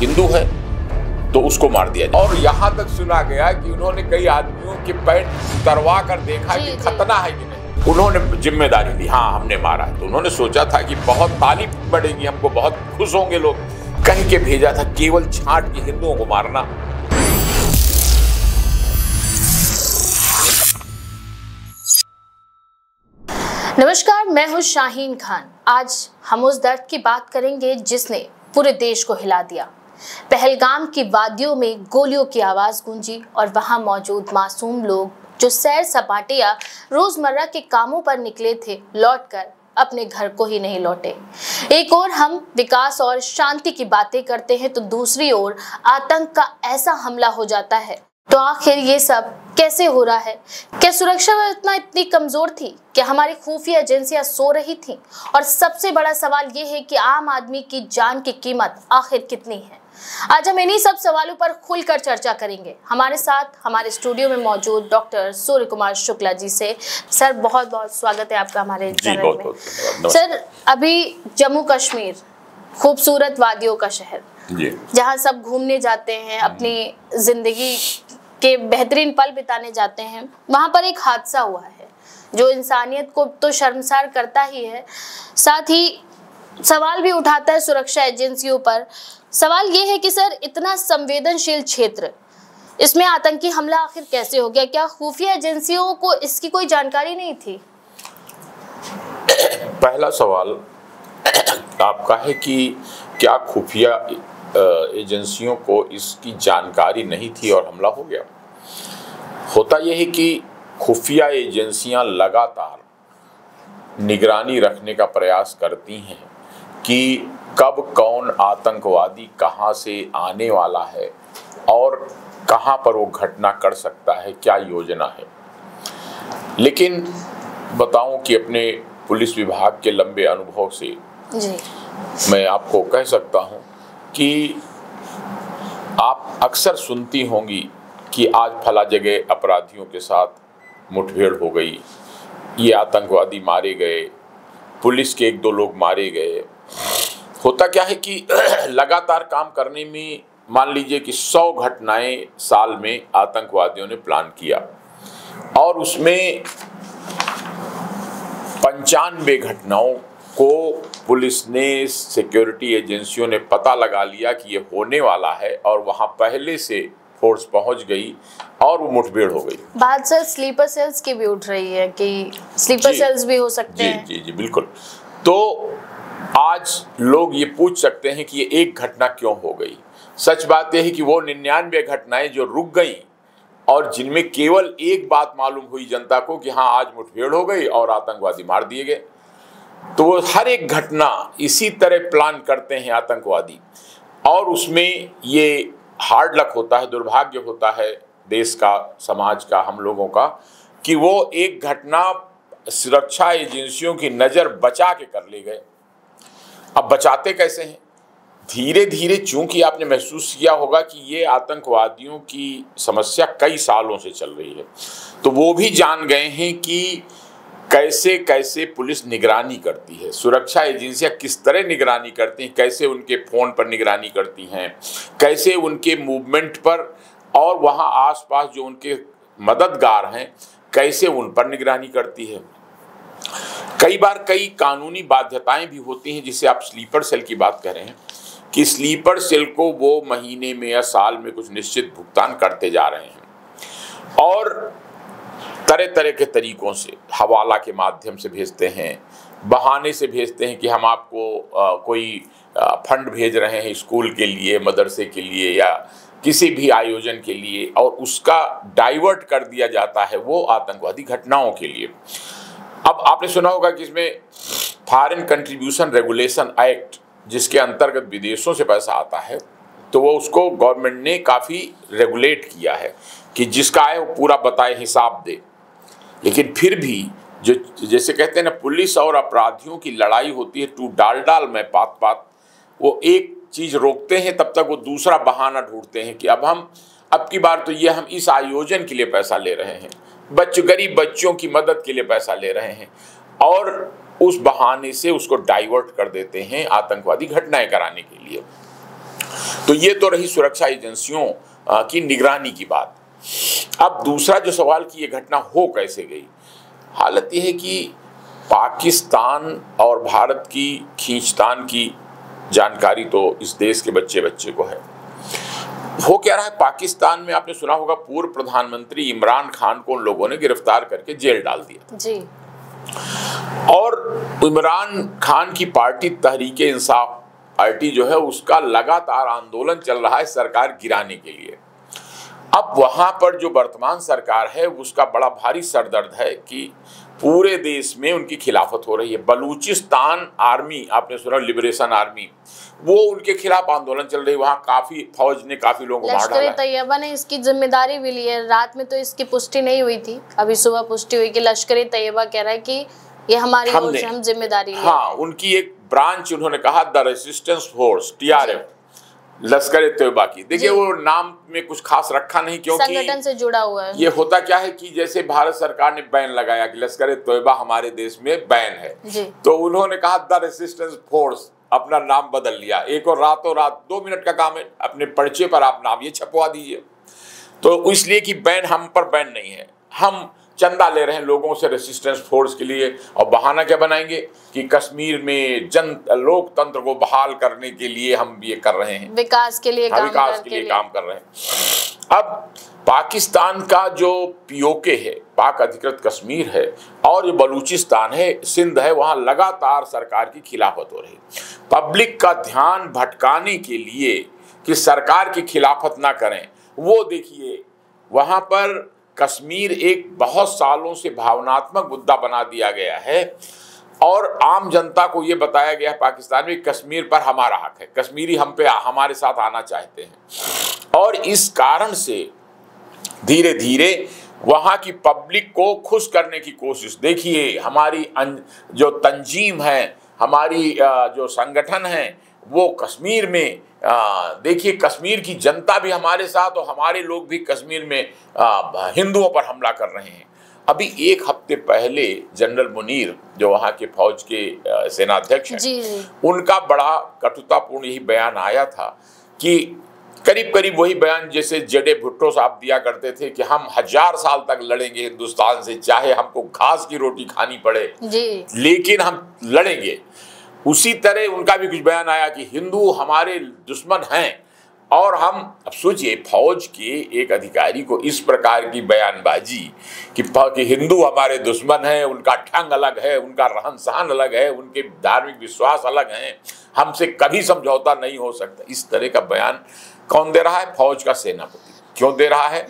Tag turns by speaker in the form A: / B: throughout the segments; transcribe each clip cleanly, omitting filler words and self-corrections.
A: हिंदू है तो उसको मार दिया। और यहाँ तक सुना गया कि उन्होंने कई आदमियों के पैंट उतरवा कर देखा कि खतना है कि नहीं। उन्होंने जिम्मेदारी ली, हाँ हमने मारा है। तो उन्होंने सोचा था कि बहुत तारीफ बढ़ेगी, हमको बहुत खुश होंगे लोग, कह के भेजा था केवल छांट के हिंदुओं को मारना।
B: नमस्कार, मैं हूं शाहीन खान। आज हम उस दर्द की बात करेंगे जिसने पूरे देश को हिला दिया। पहलगाम की वादियों में गोलियों की आवाज गूंजी और वहां मौजूद मासूम लोग जो सैर सपाटे या रोजमर्रा के कामों पर निकले थे, लौटकर अपने घर को ही नहीं लौटे। एक ओर हम विकास और शांति की बातें करते हैं तो दूसरी ओर आतंक का ऐसा हमला हो जाता है। तो आखिर ये सब कैसे हो रहा है? क्या सुरक्षा व्यवस्था इतनी कमजोर थी? क्या हमारी खुफिया एजेंसियां सो रही थीं? और सबसे बड़ा सवाल ये है कि आम आदमी की जान की कीमत आखिर कितनी है? आज हम इन्हीं सब सवालों पर खुलकर चर्चा करेंगे। हमारे साथ हमारे स्टूडियो में मौजूद डॉक्टर सूर्य कुमार शुक्ला जी से। सर, बहुत बहुत स्वागत है आपका हमारे चैनल में। सर, अभी जम्मू कश्मीर खूबसूरत वादियों का शहर, जहाँ सब घूमने जाते हैं, अपनी जिंदगी के बेहतरीन पल बिताने जाते हैं, वहां पर एक हादसा हुआ है जो इंसानियत को तो शर्मसार करता ही है, साथ ही सवाल भी उठाता है सुरक्षा एजेंसियों पर। सवाल ये है कि सर, इतना संवेदनशील क्षेत्र, इसमें आतंकी हमला आखिर कैसे हो गया? क्या खुफिया एजेंसियों को इसकी कोई जानकारी नहीं थी?
A: पहला सवाल आपका है कि क्या खुफिया एजेंसियों को इसकी जानकारी नहीं थी और हमला हो गया। होता यह है कि खुफिया एजेंसियां लगातार निगरानी रखने का प्रयास करती हैं कि कब कौन आतंकवादी कहां से आने वाला है और कहां पर वो घटना कर सकता है, क्या योजना है। लेकिन बताऊं कि अपने पुलिस विभाग के लंबे अनुभव से मैं आपको कह सकता हूं कि आप अक्सर सुनती होंगी कि आज फला जगह अपराधियों के साथ मुठभेड़ हो गई, ये आतंकवादी मारे गए, पुलिस के 1-2 लोग मारे गए। होता क्या है कि लगातार काम करने में मान लीजिए कि 100 घटनाएं साल में आतंकवादियों ने प्लान किया और उसमें 95 घटनाओं को पुलिस ने, सिक्योरिटी एजेंसियों ने पता लगा लिया कि ये होने वाला है और वहां पहले से फोर्स पहुंच गई और वो मुठभेड़ हो गई।
B: बात सर स्लीपर सेल्स की भी उठ रही है कि स्लीपर सेल्स भी हो सकते हैं।
A: जी बिल्कुल। तो आज लोग ये पूछ सकते हैं कि ये एक घटना क्यों हो गई। सच बात यह है कि वो 99 घटनाएं जो रुक गई और जिनमें केवल एक बात मालूम हुई जनता को कि हाँ आज मुठभेड़ हो गई और आतंकवादी मार दिए गए, तो वो हर एक घटना इसी तरह प्लान करते हैं आतंकवादी। और उसमें ये हार्ड लक होता है, दुर्भाग्य होता है देश का, समाज का, हम लोगों का, कि वो एक घटना सुरक्षा एजेंसियों की नज़र बचा के कर ले गए। अब बचाते कैसे हैं? धीरे धीरे, चूंकि आपने महसूस किया होगा कि ये आतंकवादियों की समस्या कई सालों से चल रही है, तो वो भी जान गए हैं कि कैसे कैसे पुलिस निगरानी करती है, सुरक्षा एजेंसियां किस तरह निगरानी करती हैं, कैसे उनके फ़ोन पर निगरानी करती हैं, कैसे उनके मूवमेंट पर और वहाँ आसपास जो उनके मददगार हैं कैसे उन पर निगरानी करती है। कई बार कई कानूनी बाध्यताएं भी होती हैं, जिसे आप स्लीपर सेल की बात कर रहे हैं कि स्लीपर सेल को वो महीने में या साल में कुछ निश्चित भुगतान करते जा रहे हैं और तरह तरह के तरीकों से, हवाला के माध्यम से भेजते हैं, बहाने से भेजते हैं कि हम आपको कोई फंड भेज रहे हैं स्कूल के लिए, मदरसे के लिए या किसी भी आयोजन के लिए, और उसका डाइवर्ट कर दिया जाता है वो आतंकवादी घटनाओं के लिए। अब आपने सुना होगा कि इसमें फॉरेन कंट्रीब्यूशन रेगुलेशन एक्ट, जिसके अंतर्गत विदेशों से पैसा आता है, तो वो उसको गवर्नमेंट ने काफ़ी रेगुलेट किया है कि जिसका आए वो पूरा बताए, हिसाब दे। लेकिन फिर भी जो जैसे कहते हैं ना, पुलिस और अपराधियों की लड़ाई होती है टू डाल डाल में पात पात, वो एक चीज़ रोकते हैं तब तक वो दूसरा बहाना ढूंढते हैं कि अब की बार तो ये हम इस आयोजन के लिए पैसा ले रहे हैं, गरीब बच्चों की मदद के लिए पैसा ले रहे हैं, और उस बहाने से उसको डाइवर्ट कर देते हैं आतंकवादी घटनाएं कराने के लिए। तो ये तो रही सुरक्षा एजेंसियों की निगरानी की बात। अब दूसरा जो सवाल कि ये घटना हो कैसे गई, हालत ये है कि पाकिस्तान और भारत की खींचतान की जानकारी तो इस देश के बच्चे बच्चे को है। हो क्या रहा है, पाकिस्तान में आपने सुना होगा पूर्व प्रधानमंत्री इमरान खान को उन लोगों ने गिरफ्तार करके जेल डाल दिया
B: जी।
A: और इमरान खान की पार्टी तहरीके इंसाफ पार्टी जो है उसका लगातार आंदोलन चल रहा है सरकार गिराने के लिए। अब वहां पर जो वर्तमान सरकार है उसका बड़ा भारी सरदर्द है कि पूरे देश में उनकी खिलाफत हो रही है। बलूचिस्तान आर्मी, आपने सुना लिबरेशन आर्मी, वो उनके खिलाफ आंदोलन चल रही है। वहाँ काफी फौज ने काफी लोगों को मार डाला है।
B: लश्कर तैयबा ने इसकी जिम्मेदारी भी ली है। रात में तो इसकी पुष्टि नहीं हुई थी, अभी सुबह पुष्टि हुई कि लश्कर तैयबा कह रहा है कि ये हमारी ओर से हम जिम्मेदारी लें।
A: हाँ, उनकी एक ब्रांच उन्होंने कहा द रेसिस्टेंस फोर्स TRF लश्कर तैयबा की। देखिए वो नाम में कुछ खास रखा नहीं, क्योंकि
B: संगठन से जुड़ा हुआ है।
A: ये होता क्या है कि जैसे भारत सरकार ने बैन लगाया कि लश्कर तैयबा हमारे देश में बैन है
B: जी।
A: तो उन्होंने कहा द रेसिस्टेंस फोर्स, अपना नाम बदल लिया। एक और रातों रात 2 मिनट का काम है, अपने पर्चे पर आप नाम ये छपवा दीजिए। तो इसलिए कि बैन हम पर बैन नहीं है, हम चंदा ले रहे हैं लोगों से रेसिस्टेंस फोर्स के लिए। और बहाना क्या बनाएंगे कि कश्मीर में लोकतंत्र को बहाल करने के लिए हम ये कर रहे हैं,
B: विकास के लिए
A: काम कर रहे हैं। अब पाकिस्तान का जो POK है, पाक अधिकृत कश्मीर है, और जो बलूचिस्तान है, सिंध है, वहां लगातार सरकार की खिलाफत हो रही है। पब्लिक का ध्यान भटकाने के लिए कि सरकार की खिलाफत ना करें, वो देखिए वहां पर कश्मीर एक बहुत सालों से भावनात्मक मुद्दा बना दिया गया है और आम जनता को ये बताया गया है पाकिस्तान में कश्मीर पर हमारा हक है, कश्मीरी हम पे हमारे साथ आना चाहते हैं। और इस कारण से धीरे धीरे वहाँ की पब्लिक को खुश करने की कोशिश, देखिए हमारी जो तंजीम है, हमारी जो संगठन है, वो कश्मीर में देखिए कश्मीर की जनता भी हमारे साथ और हमारे लोग भी कश्मीर में हिंदुओं पर हमला कर रहे हैं। अभी 1 हफ्ते पहले जनरल मुनीर जो वहाँ के फौज के सेनाध्यक्ष हैं, उनका बड़ा कटुतापूर्ण यही बयान आया था कि करीब करीब वही बयान जैसे जेडे भुट्टो साहब दिया करते थे कि हम 1000 साल तक लड़ेंगे हिंदुस्तान से, चाहे हमको घास की रोटी खानी पड़े लेकिन हम लड़ेंगे। उसी तरह उनका भी कुछ बयान आया कि हिंदू हमारे दुश्मन हैं। और हम अब सोचिए फौज के एक अधिकारी को इस प्रकार की बयानबाजी कि हिंदू हमारे दुश्मन हैं, उनका ढंग अलग है, उनका रहन सहन अलग है, उनके धार्मिक विश्वास अलग हैं, हमसे कभी समझौता नहीं हो सकता, इस तरह का बयान कौन दे रहा है? फौज का सेनापति। क्यों दे रहा है?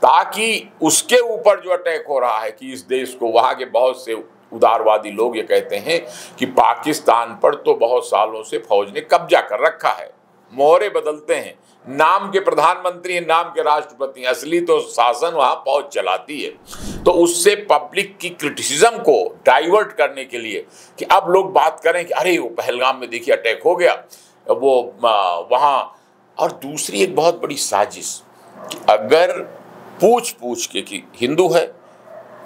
A: ताकि उसके ऊपर जो अटैक हो रहा है कि इस देश को, वहाँ के बहुत से उदारवादी लोग ये कहते हैं कि पाकिस्तान पर तो बहुत सालों से फौज ने कब्जा कर रखा है, मोहरे बदलते हैं, नाम के प्रधानमंत्री हैं, नाम के राष्ट्रपति हैं, असली तो शासन वहाँ फौज चलाती है। तो उससे पब्लिक की क्रिटिसिज्म को डाइवर्ट करने के लिए कि अब लोग बात करें कि अरे वो पहलगाम में देखिए अटैक हो गया वो वहाँ। और दूसरी एक बहुत बड़ी साजिश, अगर पूछ के कि हिंदू है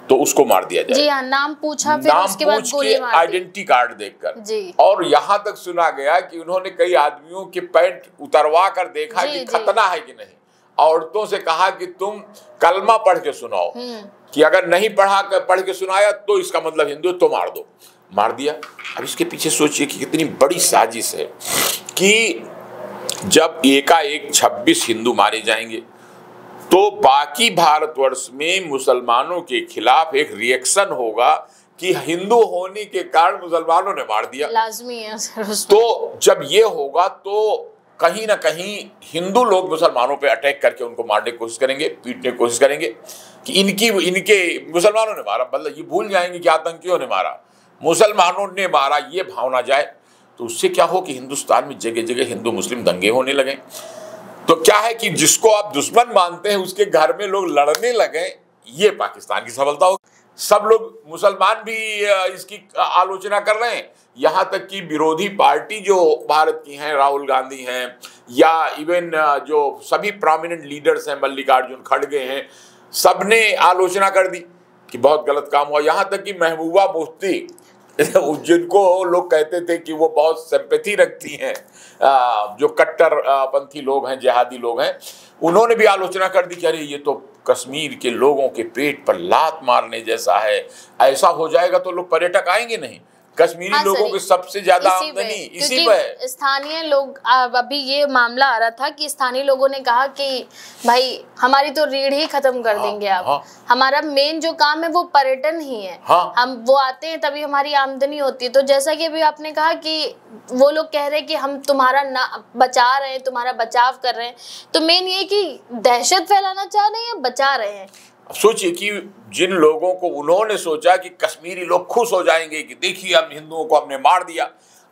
A: तो उसको मार दिया जाए।
B: जी हाँ, नाम पूछा, फिर उसके बाद गोली मार दी,
A: आइडेंटिटी कार्ड देखकर जी। और यहाँ तक सुना गया कि उन्होंने कई आदमियों के पैंट उतरवा कर देखा कि खतना है कि नहीं। औरतों से कहा कि तुम कलमा पढ़ के सुनाओ, कि अगर नहीं पढ़ के सुनाया तो इसका मतलब हिंदू, तो मार दो। मार दिया। अब इसके पीछे सोचिए कि कितनी बड़ी साजिश है कि जब एकाएक 26 हिंदू मारे जाएंगे तो बाकी भारतवर्ष में मुसलमानों के खिलाफ एक रिएक्शन होगा कि हिंदू होने के कारण मुसलमानों ने मार दिया, लाजमी है। तो जब ये होगा तो कहीं ना कहीं हिंदू लोग मुसलमानों पे अटैक करके उनको मारने की कोशिश करेंगे, पीटने की कोशिश करेंगे कि इनके मुसलमानों ने मारा, मतलब ये भूल जाएंगे कि आतंकियों ने मारा, मुसलमानों ने मारा, ये भावना जाए तो उससे क्या हो कि हिंदुस्तान में जगह जगह हिंदू मुस्लिम दंगे होने लगे। तो क्या है कि जिसको आप दुश्मन मानते हैं उसके घर में लोग लड़ने लगे, ये पाकिस्तान की सफलता हो। सब लोग मुसलमान भी इसकी आलोचना कर रहे हैं, यहाँ तक कि विरोधी पार्टी जो भारत की हैं, राहुल गांधी हैं, या इवन जो सभी प्रोमिनेंट लीडर्स हैं, मल्लिकार्जुन खड़गे हैं, सबने आलोचना कर दी कि बहुत गलत काम हुआ। यहाँ तक कि महबूबा मुफ्ती जिनको लोग कहते थे कि वो बहुत सिंपैथी रखती हैं, जो कट्टर पंथी लोग हैं, जिहादी लोग हैं, उन्होंने भी आलोचना कर दी कि अरे ये तो कश्मीर के लोगों के पेट पर लात मारने जैसा है, ऐसा हो जाएगा तो लोग पर्यटक आएंगे नहीं। कश्मीरी लोगों की सबसे ज्यादा आमदनी इसी पे है।
B: स्थानीय लोग, अभी ये मामला आ रहा था कि स्थानीय लोगों ने कहा कि भाई हमारी तो रीढ़ ही खत्म कर देंगे आप। हमारा मेन जो काम है वो पर्यटन ही है। हम वो आते हैं तभी हमारी आमदनी होती है। तो जैसा कि अभी आपने कहा कि वो लोग कह रहे हैं कि हम तुम्हारा बचा रहे हैं, तुम्हारा बचाव कर रहे हैं, तो मेन ये कि दहशत फैलाना चाह रहे हैं या बचा रहे हैं।
A: सोचिए कि जिन लोगों को उन्होंने सोचा कि कश्मीरी लोग खुश हो जाएंगे कि देखिए हम हिंदुओं को हमने मार दिया,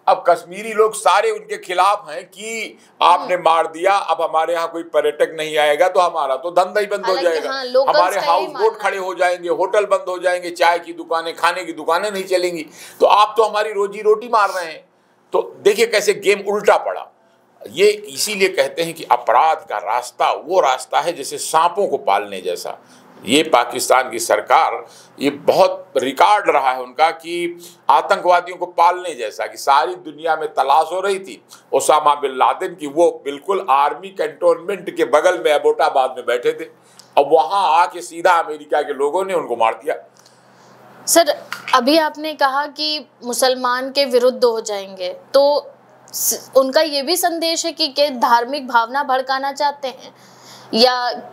A: अब कश्मीरी लोग सारे उनके खिलाफ हैं कि आपने मार दिया, अब हमारे यहाँ कोई पर्यटक नहीं आएगा तो हमारा तो धंधा ही बंद हो जाएगा। हमारे हाउस बोट खड़े हो जाएंगे, होटल बंद हो जाएंगे, चाय की दुकानें, खाने की दुकानें नहीं चलेंगी, तो आप तो हमारी रोजी रोटी मार रहे हैं। तो देखिए कैसे गेम उल्टा पड़ा। ये इसीलिए कहते हैं कि अपराध का रास्ता वो रास्ता है जैसे सांपों को पालने जैसा। ये पाकिस्तान की सरकार, ये बहुत रिकॉर्ड रहा है उनका कि आतंकवादियों को पालने जैसा, कि सारी दुनिया में तलाश हो रही थी ओसामा बिन लादेन की, वो बिल्कुल आर्मी कैंटोनमेंट के बगल में एबोटाबाद में बैठे थे, अब वहां आके सीधा अमेरिका के लोगों ने उनको मार दिया।
B: सर अभी आपने कहा कि मुसलमान के विरुद्ध हो जाएंगे, तो उनका ये भी संदेश है कि धार्मिक भावना भड़काना चाहते हैं या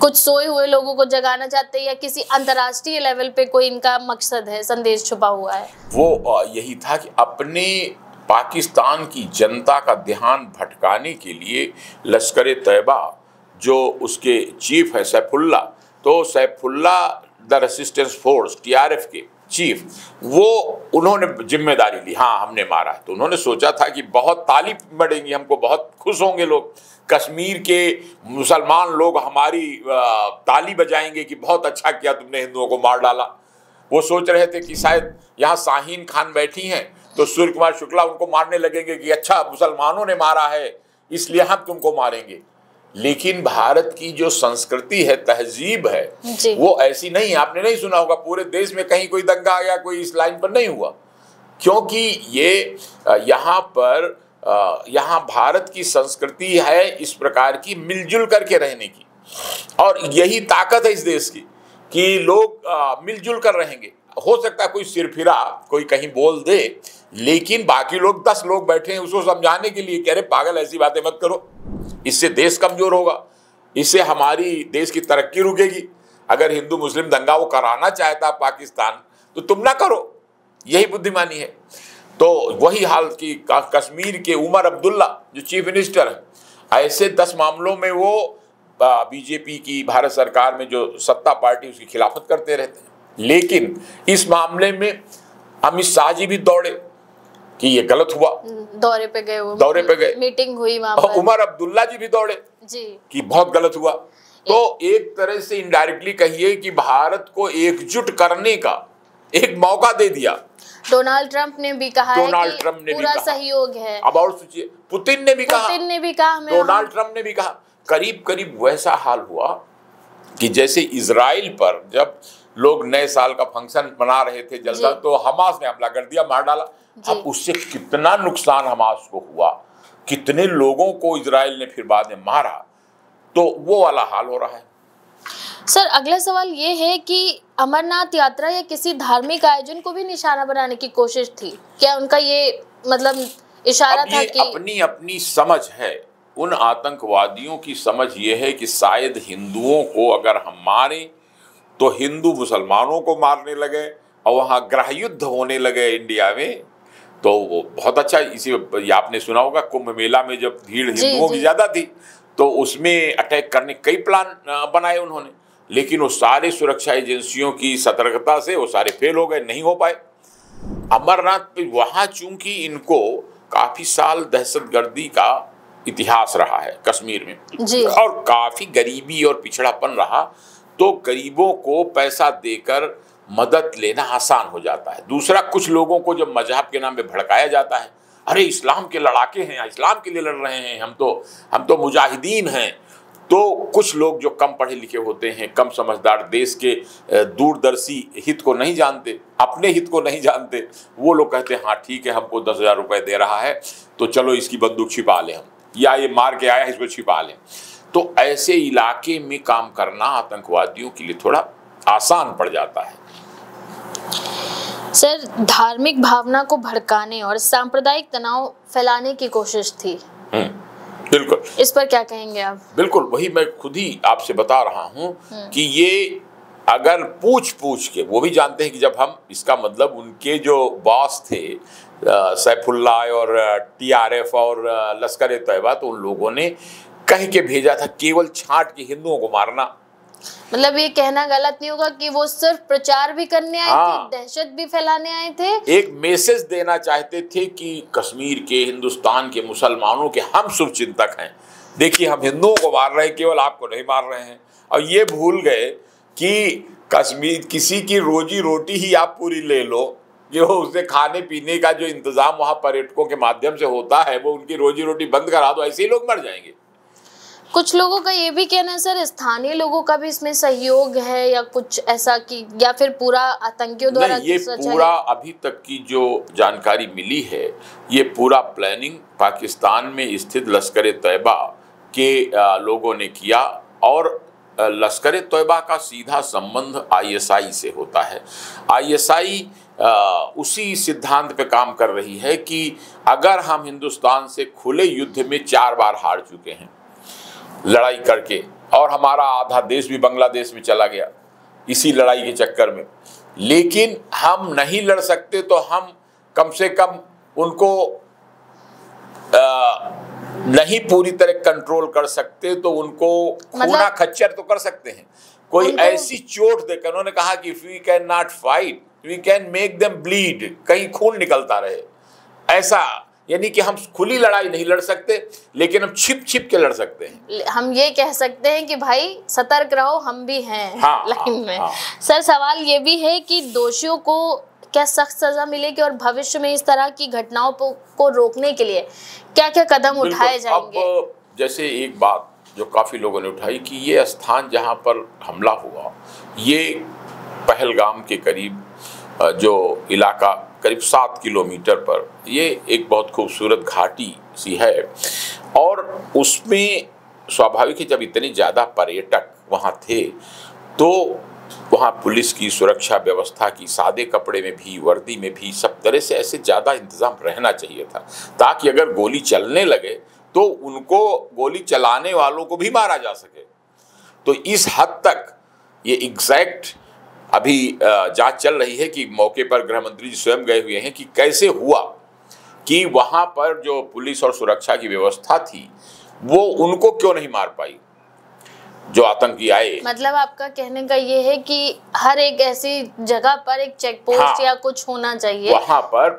B: कुछ सोए हुए लोगों को जगाना चाहते हैं, या किसी अंतर्राष्ट्रीय लेवल पे कोई इनका मकसद है, संदेश छुपा हुआ है? वो
A: यही था कि अपने पाकिस्तान की जनता का ध्यान भटकाने के लिए लश्कर तैयबा, जो उसके चीफ है सैफुल्ला, तो Saifullah the resistance force TRF के चीफ, वो उन्होंने जिम्मेदारी ली। हाँ हमने मारा है, तो उन्होंने सोचा था कि बहुत ताली बढ़ेंगी, हमको बहुत खुश होंगे लोग, कश्मीर के मुसलमान लोग हमारी ताली बजाएंगे कि बहुत अच्छा किया तुमने हिंदुओं को मार डाला। वो सोच रहे थे कि शायद यहाँ शाहीन खान बैठी हैं तो सूर्य कुमार शुक्ला उनको मारने लगेंगे कि अच्छा मुसलमानों ने मारा है इसलिए हम तुमको मारेंगे। लेकिन भारत की जो संस्कृति है, तहजीब है, वो ऐसी नहीं है। आपने नहीं सुना होगा पूरे देश में कहीं कोई दंगा या कोई इस लाइन पर नहीं हुआ, क्योंकि ये यहाँ भारत की संस्कृति है इस प्रकार की मिलजुल करके रहने की, और यही ताकत है इस देश की कि लोग मिलजुल कर रहेंगे। हो सकता है कोई सिरफिरा कोई कहीं बोल दे, लेकिन बाकी लोग 10 लोग बैठे हैं उसको समझाने के लिए, कह रहे पागल ऐसी बातें मत करो, इससे देश कमजोर होगा, इससे हमारी देश की तरक्की रुकेगी। अगर हिंदू मुस्लिम दंगा वो कराना चाहता पाकिस्तान तो तुम ना करो, यही बुद्धिमानी है। तो वही हाल की कश्मीर के उमर अब्दुल्ला जो चीफ मिनिस्टर है, ऐसे 10 मामलों में वो बीजेपी की भारत सरकार में जो सत्ता पार्टी उसकी खिलाफत करते रहते हैं। लेकिन इस मामले में अमित शाह जी भी दौड़े कि ये गलत हुआ,
B: दौरे पे गए, मीटिंग हुई वहां पर,
A: उमर अब्दुल्ला जी भी दौड़े जी कि बहुत गलत हुआ। तो एक तरह से इनडायरेक्टली कहिए कि भारत को एकजुट करने का एक मौका दे दिया।
B: डोनाल्ड ट्रंप ने भी कहा है कि पूरा सहयोग है।
A: अब और सोचिए, पुतिन ने भी कहा, डोनाल्ड ट्रंप ने भी कहा। करीब करीब वैसा हाल हुआ कि जैसे इजराइल पर जब लोग नए साल का फंक्शन मना रहे थे जलसा, तो हमास ने हमला कर दिया, मार डाला। अब उससे कितना नुकसान हमास को हुआ, कितने लोगों को इजराइल ने फिर बाद में मारा, तो वो वाला हाल हो रहा है।
B: सर अगला सवाल ये है कि अमरनाथ यात्रा या किसी धार्मिक आयोजन को भी निशाना बनाने की कोशिश थी क्या? उनका ये मतलब इशारा था कि
A: अपनी अपनी समझ है, उन आतंकवादियों की समझ ये है कि शायद हिंदुओं को अगर हम मारें तो हिंदू मुसलमानों को मारने लगे और वहाँ गृह युद्ध होने लगे इंडिया में, तो वो बहुत अच्छा। इसी आपने सुना होगा कुंभ मेला में जब भीड़ हिंदुओं की ज्यादा थी तो उसमें अटैक करने कई प्लान बनाए उन्होंने, लेकिन वो सारे सुरक्षा एजेंसियों की सतर्कता से वो सारे फेल हो गए, नहीं हो पाए। अमरनाथ पे वहाँ चूंकि इनको काफी साल दहशतगर्दी का इतिहास रहा है कश्मीर में जी, और काफी गरीबी और पिछड़ापन रहा, तो गरीबों को पैसा देकर मदद लेना आसान हो जाता है। दूसरा, कुछ लोगों को जब मजहब के नाम पे भड़काया जाता है, अरे इस्लाम के लड़ाके हैं, इस्लाम के लिए लड़ रहे हैं, हम तो मुजाहिदीन हैं, तो कुछ लोग जो कम पढ़े लिखे होते हैं, कम समझदार, देश के दूरदर्शी हित को नहीं जानते, अपने हित को नहीं जानते, वो लोग कहते हैं हाँ ठीक है, हमको 10,000 रुपये दे रहा है तो चलो इसकी बंदूक छिपा लें हम, या ये मार के आया है इसको छिपा लें। तो ऐसे इलाके में काम करना आतंकवादियों के लिए थोड़ा आसान पड़ जाता है।
B: सर, धार्मिक भावना को भड़काने और सांप्रदायिक तनाव फैलाने की कोशिश थी।
A: बिल्कुल।
B: इस पर क्या कहेंगे आप? बिल्कुल,
A: वही मैं खुद ही आपसे बता रहा हूँ कि ये अगर पूछ के, वो भी जानते हैं कि जब हम, इसका मतलब उनके जो बॉस थे सैफुल्लाह और TRF और लश्कर ए तैयबा, तो उन लोगों ने कह के भेजा था केवल छांट के हिंदुओं को मारना।
B: मतलब ये कहना गलत नहीं होगा कि वो सिर्फ प्रचार भी करने आए थे, दहशत भी फैलाने आए थे,
A: एक मैसेज देना चाहते थे कि कश्मीर के, हिंदुस्तान के मुसलमानों के हम शुभचिंतक हैं, देखिए हम हिंदुओं को मार रहे हैं, केवल आपको नहीं मार रहे हैं। और ये भूल गए कि कश्मीर किसी की रोजी रोटी ही आप पूरी ले लो, जो उससे खाने पीने का जो इंतजाम वहाँ पर्यटकों के माध्यम से होता है, वो उनकी रोजी रोटी बंद करा दो, ऐसे ही लोग मर जाएंगे।
B: कुछ लोगों का ये भी कहना है सर, स्थानीय लोगों का भी इसमें सहयोग है या कुछ ऐसा, कि या फिर पूरा आतंकियों द्वारा?
A: ये पूरा अभी तक की जो जानकारी मिली है, ये पूरा प्लानिंग पाकिस्तान में स्थित लश्कर ए तैयबा के लोगों ने किया, और लश्कर ए तैयबा का सीधा संबंध ISI से होता है। ISI उसी सिद्धांत पे काम कर रही है कि अगर हम हिंदुस्तान से खुले युद्ध में 4 बार हार चुके हैं लड़ाई करके, और हमारा आधा देश भी बांग्लादेश में चला गया इसी लड़ाई के चक्कर में, लेकिन हम नहीं लड़ सकते तो हम कम से कम उनको नहीं पूरी तरह कंट्रोल कर सकते तो उनको खूना खच्चर तो कर सकते हैं। कोई ऐसी चोट देकर, उन्होंने कहा कि if we can not fight we can make them bleed, कहीं खून निकलता रहे, ऐसा, यानी कि हम खुली लड़ाई नहीं लड़ सकते लेकिन हम छिप के लड़ सकते हैं।
B: हम ये कह सकते हैं कि भाई सतर्क रहो, हम भी हैं लाइन में। सर, सवाल ये भी है कि दोषियों को क्या सख्त सजा मिलेगी, और भविष्य में इस तरह की घटनाओं को रोकने के लिए क्या क्या कदम उठाए जाएंगे?
A: अब जैसे एक बात जो काफी लोगों ने उठाई कि ये स्थान जहां पर हमला हुआ, ये पहलगाम के करीब जो इलाका करीब 7 किलोमीटर पर, ये एक बहुत खूबसूरत घाटी सी है, और उसमें स्वाभाविक है जब इतने ज़्यादा पर्यटक वहाँ थे तो वहाँ पुलिस की सुरक्षा व्यवस्था की, सादे कपड़े में भी, वर्दी में भी, सब तरह से ऐसे ज़्यादा इंतज़ाम रहना चाहिए था, ताकि अगर गोली चलने लगे तो उनको, गोली चलाने वालों को भी मारा जा सके। तो इस हद तक ये एग्जैक्ट अभी जांच चल रही है कि मौके पर गृह मंत्री जी स्वयं गए हुए हैं कि कैसे हुआ कि वहां पर जो पुलिस और सुरक्षा की व्यवस्था थी वो उनको क्यों नहीं मार पाई जो आतंकी आए।
B: मतलब आपका कहने का ये है कि हर एक ऐसी जगह पर एक चेक पोस्ट या कुछ होना चाहिए, वहां
A: पर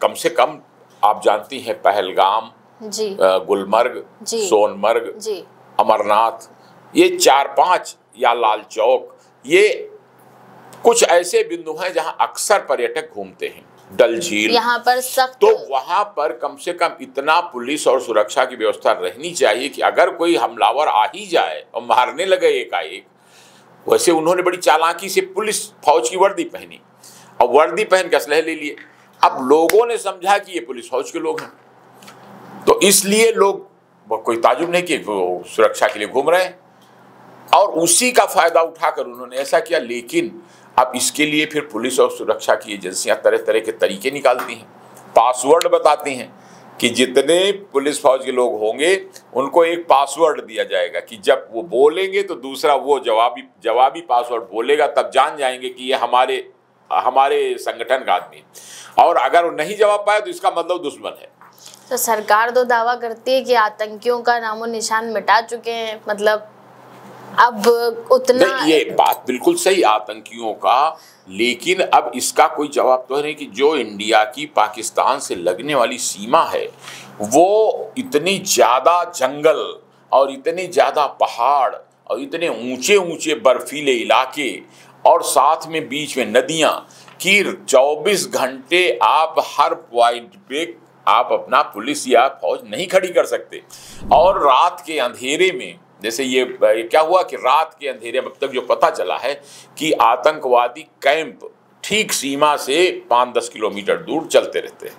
A: कम से कम, आप जानती हैं पहलगाम
B: जी,
A: गुलमर्ग
B: जी,
A: सोनमर्ग
B: जी,
A: अमरनाथ, ये 4-5 या लाल चौक, ये कुछ ऐसे बिंदु हैं जहां अक्सर पर्यटक घूमते हैं। डल झील,
B: यहाँ पर सख्त,
A: तो वहां पर कम से कम इतना पुलिस और सुरक्षा की व्यवस्था रहनी चाहिए कि अगर कोई हमलावर आ ही जाए और मारने लगे एकाएक, वैसे उन्होंने बड़ी चालाकी से पुलिस फौज की वर्दी पहनी और वर्दी पहन के असलहे ले लिए। अब लोगों ने समझा कि ये पुलिस फौज के लोग हैं, तो इसलिए लोग, कोई ताजुब नहीं कि वो सुरक्षा के लिए घूम रहे हैं, और उसी का फायदा उठाकर उन्होंने ऐसा किया। लेकिन अब इसके लिए फिर पुलिस और सुरक्षा की एजेंसियां तरह तरह के तरीके निकालती हैं, पासवर्ड बताती हैं कि जितने पुलिस फौज के लोग होंगे उनको एक पासवर्ड दिया जाएगा कि जब वो बोलेंगे तो दूसरा वो जवाबी पासवर्ड बोलेगा, तब जान जाएंगे कि ये हमारे संगठन का आदमी, और अगर वो नहीं जवाब पाए तो इसका मतलब दुश्मन है।
B: तो सरकार तो दावा करती है कि आतंकियों का नामो निशान मिटा चुके हैं, मतलब अब उतना,
A: ये बात बिल्कुल सही आतंकियों का, लेकिन अब इसका कोई जवाब तो नहीं कि जो इंडिया की पाकिस्तान से लगने वाली सीमा है वो इतनी ज्यादा जंगल और इतने ज्यादा पहाड़ और इतने ऊंचे ऊंचे बर्फीले इलाके और साथ में बीच में नदियां कि 24 घंटे आप हर पॉइंट पे आप अपना पुलिस या फौज नहीं खड़ी कर सकते, और रात के अंधेरे में जैसे ये क्या हुआ कि रात के अंधेरे में अब तक जो पता चला है कि आतंकवादी कैंप ठीक सीमा से 5-10 किलोमीटर दूर चलते रहते हैं,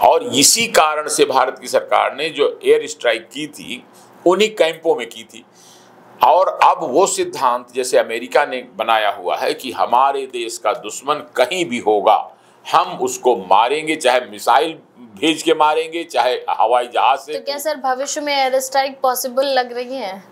A: और इसी कारण से भारत की सरकार ने जो एयर स्ट्राइक की थी उन्हीं कैंपों में की थी। और अब वो सिद्धांत जैसे अमेरिका ने बनाया हुआ है कि हमारे देश का दुश्मन कहीं भी होगा हम उसको मारेंगे, चाहे मिसाइल भेज के मारेंगे, चाहे हवाई जहाज से।
B: तो क्या सर भविष्य में एयर स्ट्राइक पॉसिबल लग रही है?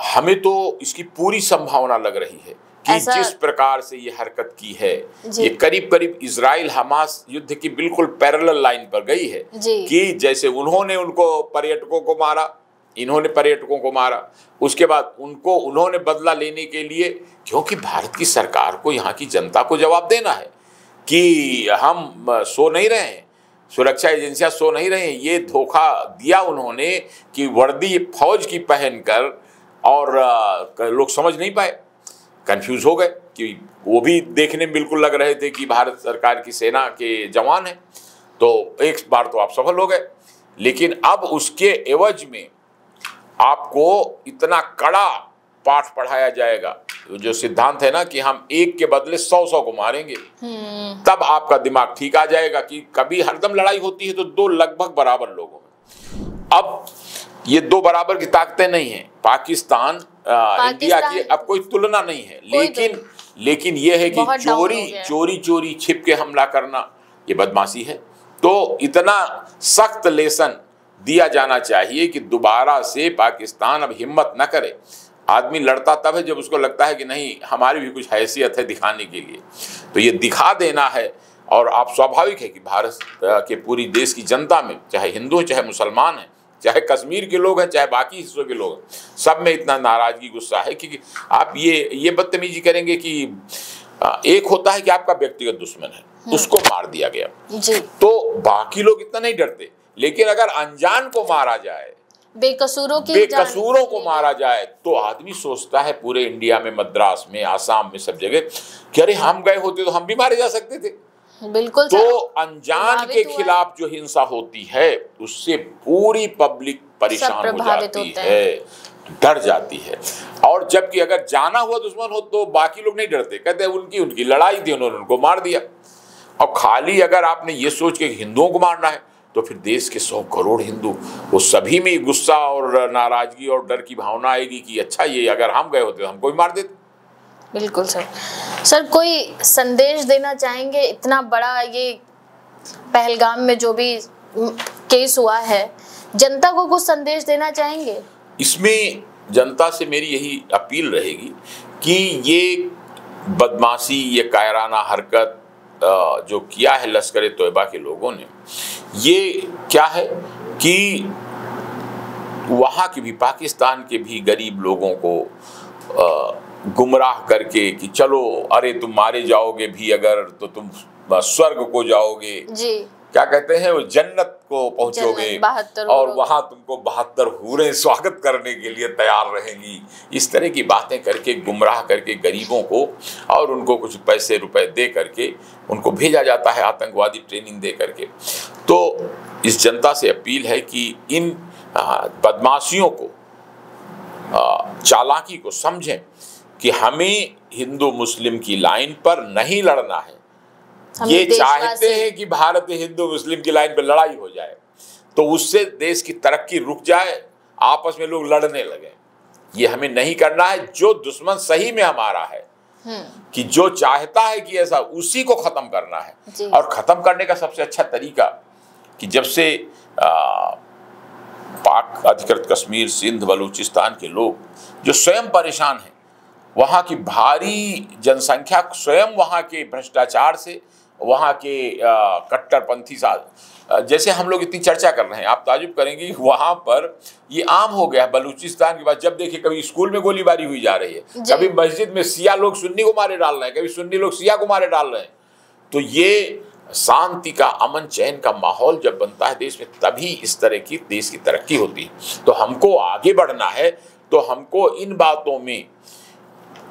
A: हमें तो इसकी पूरी संभावना लग रही है कि जिस प्रकार से ये हरकत की है, ये करीब करीब इजराइल हमास युद्ध की बिल्कुल पैरेलल लाइन पर गई है कि जैसे उन्होंने उनको पर्यटकों को मारा, इन्होंने पर्यटकों को मारा, उसके बाद उन्होंने बदला लेने के लिए, क्योंकि भारत की सरकार को यहाँ की जनता को जवाब देना है कि हम सो नहीं रहे हैं, सुरक्षा एजेंसियां सो नहीं रहे हैं। ये धोखा दिया उन्होंने कि वर्दी फौज की पहनकर, और लोग समझ नहीं पाए, कंफ्यूज हो गए कि वो भी देखने में बिल्कुल लग रहे थे कि भारत सरकार की सेना के जवान हैं। तो एक बार तो आप सफल हो गए, लेकिन अब उसके एवज में आपको इतना कड़ा पाठ पढ़ाया जाएगा, जो सिद्धांत है ना कि हम एक के बदले 100 को मारेंगे, तब आपका दिमाग ठीक आ जाएगा कि कभी हरदम लड़ाई होती है तो दो लगभग बराबर लोगों में। अब ये दो बराबर की ताकतें नहीं है, पाकिस्तान इंडिया की अब कोई तुलना नहीं है, लेकिन ये है कि चोरी छिप के हमला करना ये बदमाशी है। तो इतना सख्त लेसन दिया जाना चाहिए कि दोबारा से पाकिस्तान अब हिम्मत न करे। आदमी लड़ता तब है जब उसको लगता है कि नहीं हमारी भी कुछ हैसियत है दिखाने के लिए, तो ये दिखा देना है। और आप स्वाभाविक है कि भारत के पूरी देश की जनता में, चाहे हिंदू चाहे मुसलमान है, चाहे कश्मीर के लोग हैं चाहे बाकी हिस्सों के लोग हैं, सब में इतना नाराजगी गुस्सा है कि आप ये बदतमीजी करेंगे कि एक होता है कि आपका व्यक्तिगत दुश्मन है, उसको मार दिया गया जी, तो बाकी लोग इतना नहीं डरते, लेकिन अगर अनजान को मारा जाए, बेकसूरों को मारा जाए, तो आदमी सोचता है पूरे इंडिया में, मद्रास में, आसाम में, सब जगह कि अरे हम गए होते तो हम भी मारे जा सकते थे।
B: बिल्कुल।
A: तो अनजान के खिलाफ जो हिंसा होती है उससे पूरी पब्लिक परेशान हो जाती है, डर जाती है। और जबकि अगर जाना हुआ दुश्मन हो तो बाकी लोग नहीं डरते, कहते हैं उनकी लड़ाई थी, उन्होंने उनको मार दिया। और खाली अगर आपने ये सोच के हिंदुओं को मारना है तो फिर देश के 100 करोड़ हिंदू, वो सभी में गुस्सा और नाराजगी और डर की भावना आएगी कि अच्छा ये अगर हम गए होते तो हमको भी मार देते।
B: बिल्कुल सर, कोई संदेश देना चाहेंगे? इतना बड़ा ये पहलगाम में जो भी केस हुआ है, जनता को कुछ संदेश देना चाहेंगे?
A: इसमें जनता से मेरी यही अपील रहेगी कि ये बदमाशी, ये कायराना हरकत जो किया है लश्कर तोयबा के लोगों ने, ये क्या है कि वहाँ के भी, पाकिस्तान के भी गरीब लोगों को गुमराह करके कि चलो अरे तुम मारे जाओगे भी अगर तो तुम स्वर्ग को जाओगे जी, क्या कहते हैं वो जन्नत को पहुंचोगे, और वहां तुमको 72 हूरें स्वागत करने के लिए तैयार रहेंगी। इस तरह की बातें करके गुमराह करके गरीबों को और उनको कुछ पैसे रुपए दे करके उनको भेजा जाता है, आतंकवादी ट्रेनिंग दे करके। तो इस जनता से अपील है कि इन बदमाशियों को, चालाकी को समझें कि हमें हिंदू मुस्लिम की लाइन पर नहीं लड़ना है। ये चाहते हैं कि भारत हिंदू मुस्लिम की लाइन पर लड़ाई हो जाए तो उससे देश की तरक्की रुक जाए, आपस में लोग लड़ने लगे। ये हमें नहीं करना है। जो दुश्मन सही में हमारा है, कि जो चाहता है कि ऐसा, उसी को खत्म करना है। और खत्म करने का सबसे अच्छा तरीका कि जब से पाक अधिकृत कश्मीर, सिंध, बलूचिस्तान के लोग जो स्वयं परेशान हैं, वहाँ की भारी जनसंख्या स्वयं वहाँ के भ्रष्टाचार से, वहाँ के कट्टरपंथी साथ, जैसे हम लोग इतनी चर्चा कर रहे हैं, आप ताजुब करेंगे कि वहाँ पर ये आम हो गया। बलूचिस्तान के बाद जब देखिए कभी स्कूल में गोलीबारी हुई जा रही है, कभी मस्जिद में शिया लोग सुन्नी को मारे डाल रहे हैं, कभी सुन्नी लोग शिया को मारे डाल रहे हैं। तो ये शांति का, अमन चैन का माहौल जब बनता है देश में, तभी इस तरह की देश की तरक्की होती है। तो हमको आगे बढ़ना है, तो हमको इन बातों में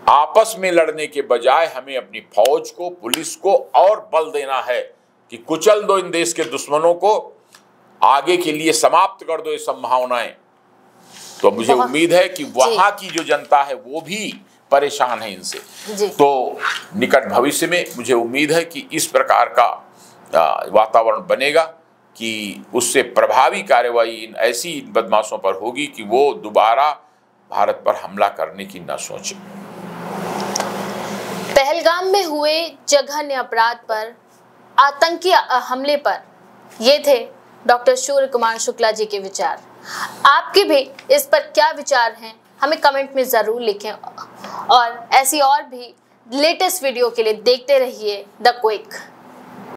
A: आपस में लड़ने के बजाय हमें अपनी फौज को, पुलिस को और बल देना है कि कुचल दो इन देश के दुश्मनों को, आगे के लिए समाप्त कर दो ये संभावनाएं। तो मुझे उम्मीद है कि वहाँ की जो जनता है वो भी परेशान है इनसे। तो निकट भविष्य में मुझे उम्मीद है कि इस प्रकार का वातावरण बनेगा कि उससे प्रभावी कार्रवाई इन ऐसी बदमाशों पर होगी कि वो दोबारा भारत पर हमला करने की न सोचें।
B: पहलगाम में हुए जघन्य अपराध पर, आतंकी हमले पर ये थे डॉक्टर सूर्य कुमार शुक्ला जी के विचार। आपके भी इस पर क्या विचार हैं हमें कमेंट में ज़रूर लिखें और ऐसी और भी लेटेस्ट वीडियो के लिए देखते रहिए द क्विक।